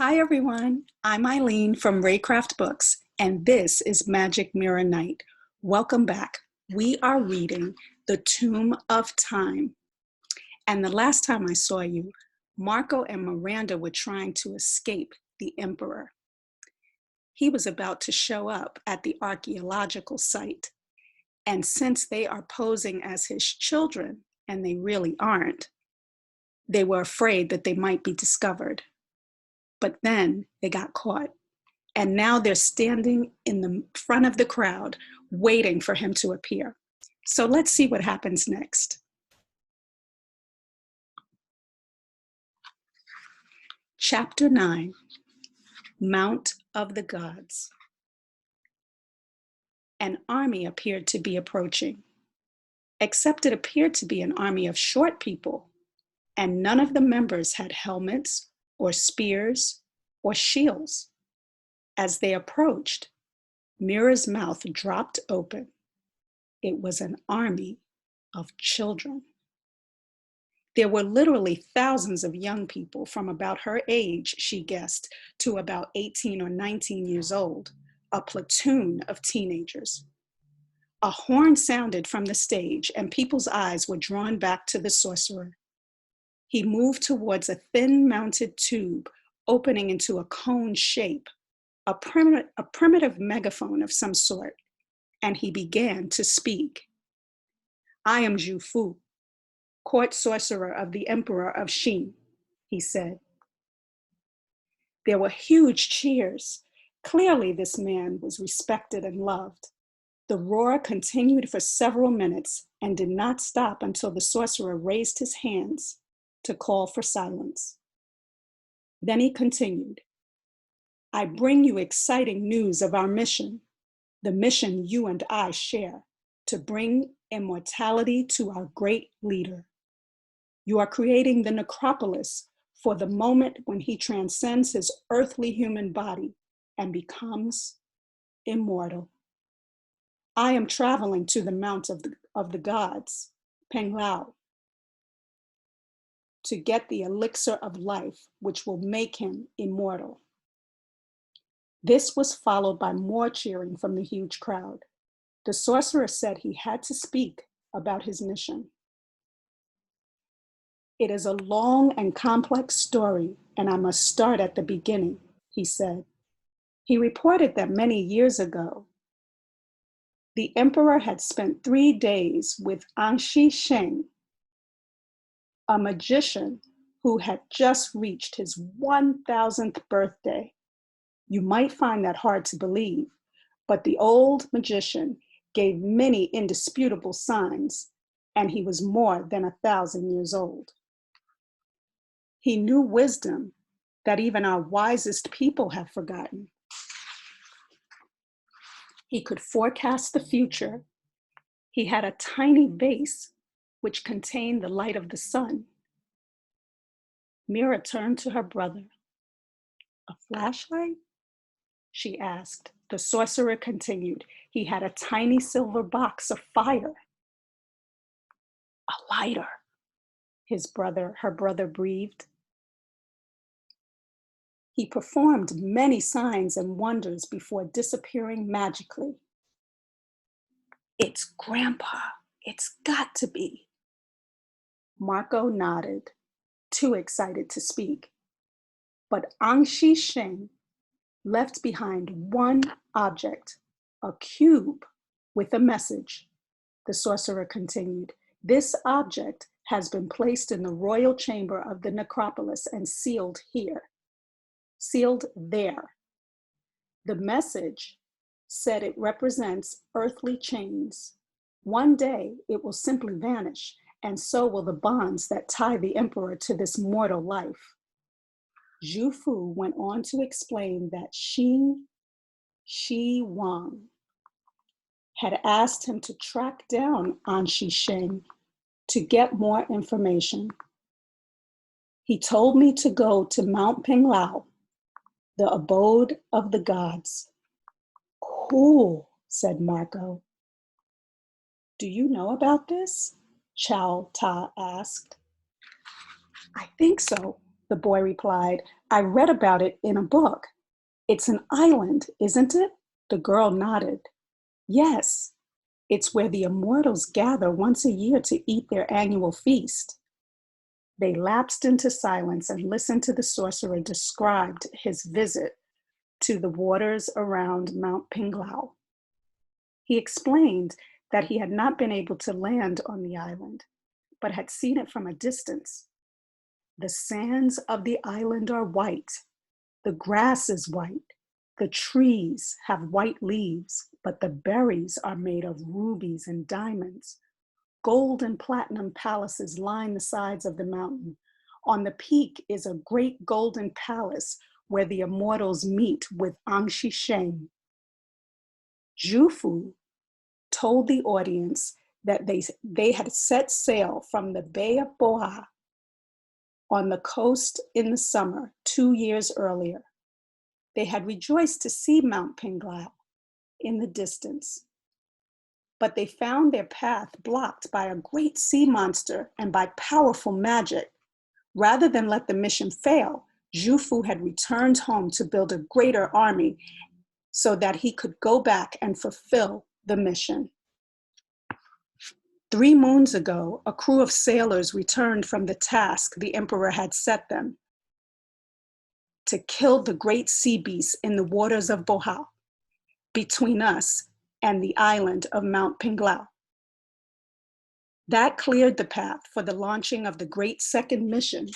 Hi everyone, I'm Eileen from Reycraft Books, and this is Magic Mirror Night. Welcome back. We are reading The Tomb of Time. And the last time I saw you, Marko and Miranda were trying to escape the Emperor. He was about to show up at the archaeological site. And since they are posing as his children, and they really aren't, they were afraid that they might be discovered. But then they got caught. And now they're standing in the front of the crowd, waiting for him to appear. So let's see what happens next. Chapter 9, Mount of the Gods. An army appeared to be approaching, except it appeared to be an army of short people, and none of the members had helmets or spears or shields. As they approached, Mira's mouth dropped open. It was an army of children. There were literally thousands of young people from about her age, she guessed, to about 18 or 19 years old, a platoon of teenagers. A horn sounded from the stage and people's eyes were drawn back to the sorcerer. He moved towards a thin mounted tube opening into a cone shape, a primitive megaphone of some sort, and he began to speak. "I am Zhu Fu, court sorcerer of the Emperor of Qin," he said. There were huge cheers. Clearly this man was respected and loved. The roar continued for several minutes and did not stop until the sorcerer raised his hands to call for silence. Then he continued, "I bring you exciting news of our mission, the mission you and I share, to bring immortality to our great leader. You are creating the necropolis for the moment when he transcends his earthly human body and becomes immortal. I am traveling to the Mount of the Gods, Penglao, to get the elixir of life, which will make him immortal." This was followed by more cheering from the huge crowd. The sorcerer said he had to speak about his mission. "It is a long and complex story, and I must start at the beginning," he said. He reported that many years ago, the emperor had spent 3 days with Anqi Sheng, a magician who had just reached his 1000th birthday. You might find that hard to believe, but the old magician gave many indisputable signs, and he was more than 1,000 years old. He knew wisdom that even our wisest people have forgotten. He could forecast the future. He had a tiny vase which contained the light of the sun. Mira turned to her brother. "A flashlight?" she asked. The sorcerer continued. "He had a tiny silver box of fire." "A lighter," her brother breathed. He performed many signs and wonders before disappearing magically. "It's Grandpa. It's got to be." Marko nodded, too excited to speak. But Anqi Sheng left behind one object, a cube with a message. The sorcerer continued. "This object has been placed in the royal chamber of the necropolis and sealed there. The message said it represents earthly chains. One day it will simply vanish, and so will the bonds that tie the emperor to this mortal life." Zhu Fu went on to explain that Huang had asked him to track down Anqi Sheng to get more information. "He told me to go to Mount Penglao, the abode of the gods." "Cool," said Marko. "Do you know about this?" Chow Ta asked. "I think so. the boy replied. I read about it in a book. It's an island, isn't it? The girl nodded. Yes, it's where the immortals gather once a year to eat their annual feast. They lapsed into silence and listened to the sorcerer describe his visit to the waters around Mount Pinglao. He explained that he had not been able to land on the island, but had seen it from a distance. The sands of the island are white. The grass is white. The trees have white leaves, but the berries are made of rubies and diamonds. Gold and platinum palaces line the sides of the mountain. On the peak is a great golden palace where the immortals meet with Anqi Sheng. Zhufu told the audience that they had set sail from the Bay of Boha on the coast in the summer 2 years earlier. They had rejoiced to see Mount Pinglao in the distance, but they found their path blocked by a great sea monster and by powerful magic. Rather than let the mission fail, Zhufu had returned home to build a greater army so that he could go back and fulfill the mission. 3 moons ago, a crew of sailors returned from the task the emperor had set them to kill the great sea beasts in the waters of Boha, between us and the island of Mount Pinglao. That cleared the path for the launching of the great second mission,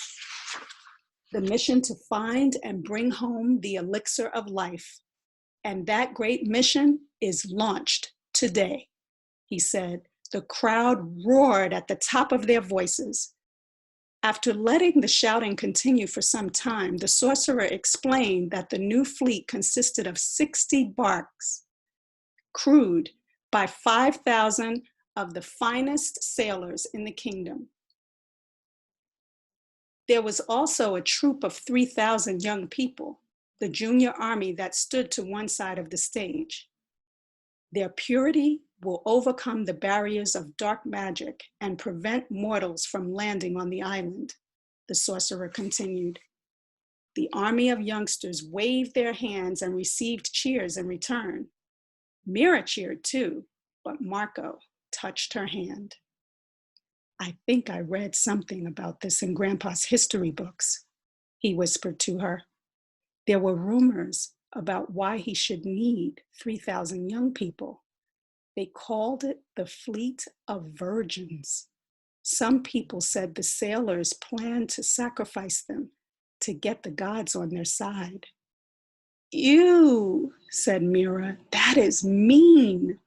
the mission to find and bring home the elixir of life. And that great mission is launched today, he said. The crowd roared at the top of their voices. After letting the shouting continue for some time, the sorcerer explained that the new fleet consisted of 60 barks, crewed by 5,000 of the finest sailors in the kingdom. There was also a troop of 3,000 young people, the junior army that stood to one side of the stage. Their purity will overcome the barriers of dark magic and prevent mortals from landing on the island, the sorcerer continued. The army of youngsters waved their hands and received cheers in return. Mira cheered too, but Marko touched her hand. I think I read something about this in Grandpa's history books, he whispered to her. There were rumors about why he should need 3,000 young people. They called it the Fleet of Virgins. Some people said the sailors planned to sacrifice them to get the gods on their side. Ew, said Mira, that is mean.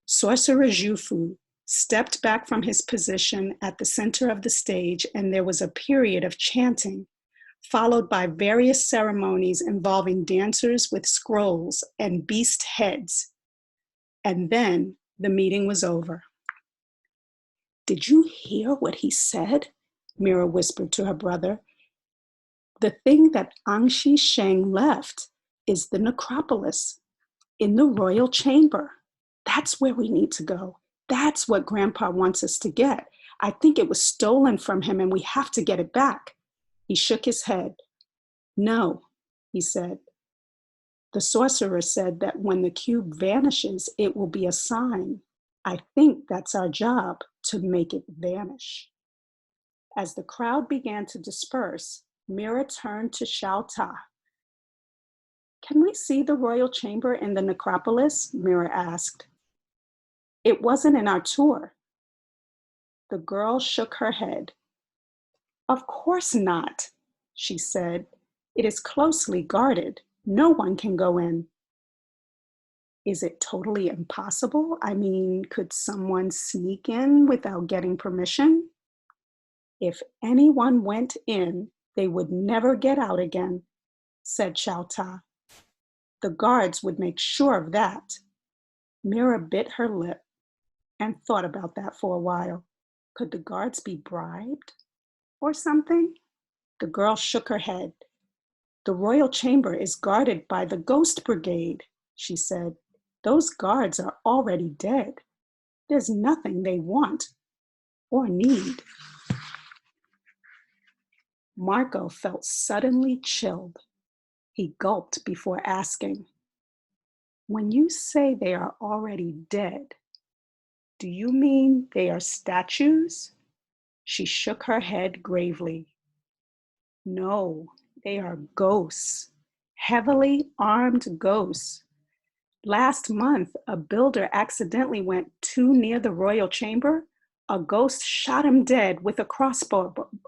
Sorcerer Zhufu stepped back from his position at the center of the stage, and there was a period of chanting, followed by various ceremonies involving dancers with scrolls and beast heads. And then the meeting was over. Did you hear what he said? Mira whispered to her brother. The thing that Anqi Sheng left is the necropolis in the royal chamber. That's where we need to go. That's what Grandpa wants us to get. I think it was stolen from him and we have to get it back. He shook his head. No, he said. The sorcerer said that when the cube vanishes, it will be a sign. I think that's our job, to make it vanish. As the crowd began to disperse, Mira turned to Xiao Ta. Can we see the royal chamber in the necropolis? Mira asked. It wasn't in our tour. The girl shook her head. Of course not, she said. It is closely guarded. No one can go in. Is it totally impossible? I mean, could someone sneak in without getting permission? If anyone went in, they would never get out again, said Xiao Ta. The guards would make sure of that. Mira bit her lip and thought about that for a while. Could the guards be bribed or something? The girl shook her head. The royal chamber is guarded by the ghost brigade, she said. Those guards are already dead. There's nothing they want or need. Marko felt suddenly chilled. He gulped before asking, "When you say they are already dead, do you mean they are statues?" She shook her head gravely. "No, they are ghosts, heavily armed ghosts. Last month, a builder accidentally went too near the royal chamber. A ghost shot him dead with a crossbow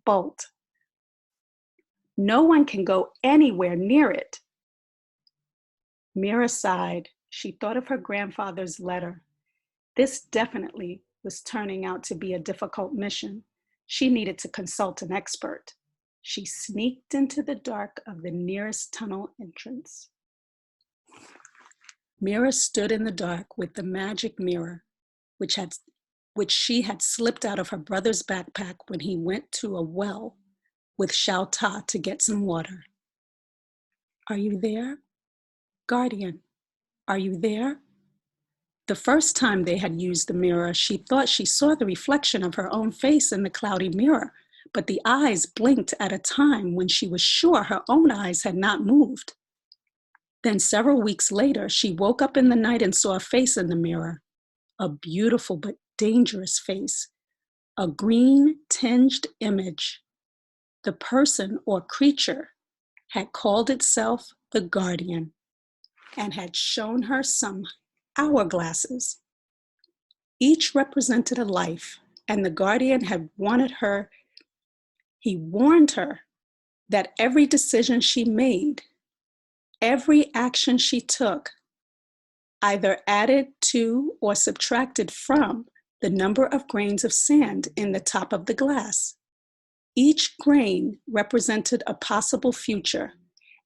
bolt. No one can go anywhere near it." Mira sighed. She thought of her grandfather's letter. This definitely was turning out to be a difficult mission. She needed to consult an expert. She sneaked into the dark of the nearest tunnel entrance. Mira stood in the dark with the magic mirror, which she had slipped out of her brother's backpack when he went to a well with Xiao Ta to get some water. "Are you there? Guardian, are you there?" The first time they had used the mirror, she thought she saw the reflection of her own face in the cloudy mirror, but the eyes blinked at a time when she was sure her own eyes had not moved. Then several weeks later, she woke up in the night and saw a face in the mirror, a beautiful but dangerous face, a green-tinged image. The person or creature had called itself the Guardian and had shown her some hourglasses. Each represented a life, and the Guardian had he warned her that every decision she made, every action she took, either added to or subtracted from the number of grains of sand in the top of the glass. Each grain represented a possible future,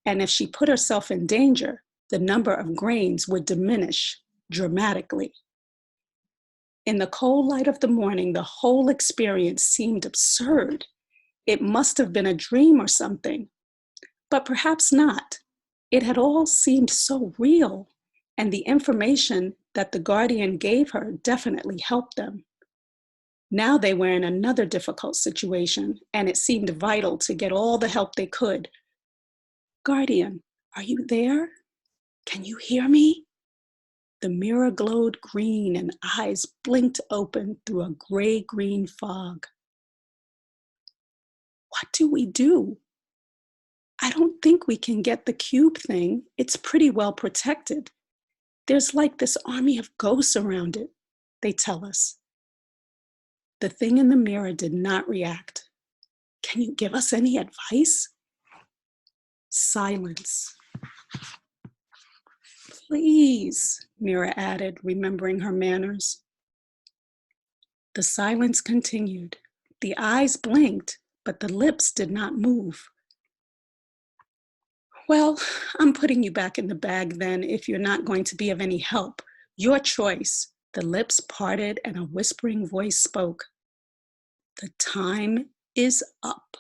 and if she put herself in danger, the number of grains would diminish dramatically. In the cold light of the morning, the whole experience seemed absurd. It must have been a dream or something, but perhaps not. It had all seemed so real, and the information that the Guardian gave her definitely helped them. Now they were in another difficult situation, and it seemed vital to get all the help they could. "Guardian, are you there? Can you hear me?" The mirror glowed green and eyes blinked open through a gray-green fog. "What do we do?" "I don't think we can get the cube thing. It's pretty well protected. There's like this army of ghosts around it, they tell us." The thing in the mirror did not react. "Can you give us any advice?" Silence. "Please," Mira added, remembering her manners. The silence continued. The eyes blinked, but the lips did not move. "Well, I'm putting you back in the bag then if you're not going to be of any help. Your choice." The lips parted and a whispering voice spoke. "The time is up.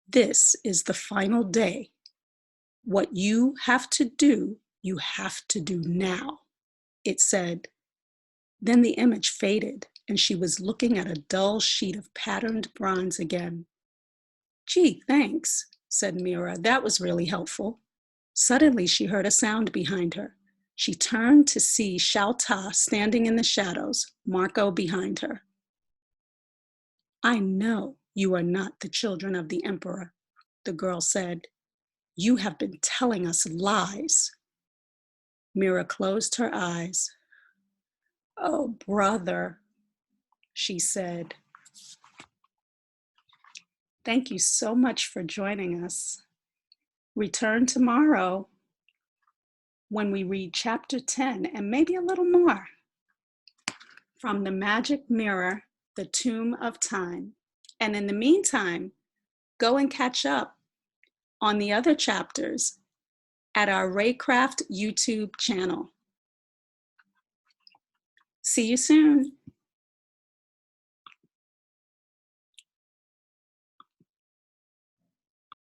This is the final day. What you have to do now," it said. Then the image faded, and she was looking at a dull sheet of patterned bronze again. "Gee, thanks," said Mira. "That was really helpful." Suddenly, she heard a sound behind her. She turned to see Xiao Ta standing in the shadows, Marko behind her. "I know you are not the children of the emperor," the girl said. "You have been telling us lies." Mira closed her eyes. "Oh, brother," she said. Thank you so much for joining us. Return tomorrow when we read chapter 10 and maybe a little more from The Magic Mirror, The Tomb of Time. And in the meantime, go and catch up on the other chapters at our Reycraft YouTube channel. See you soon.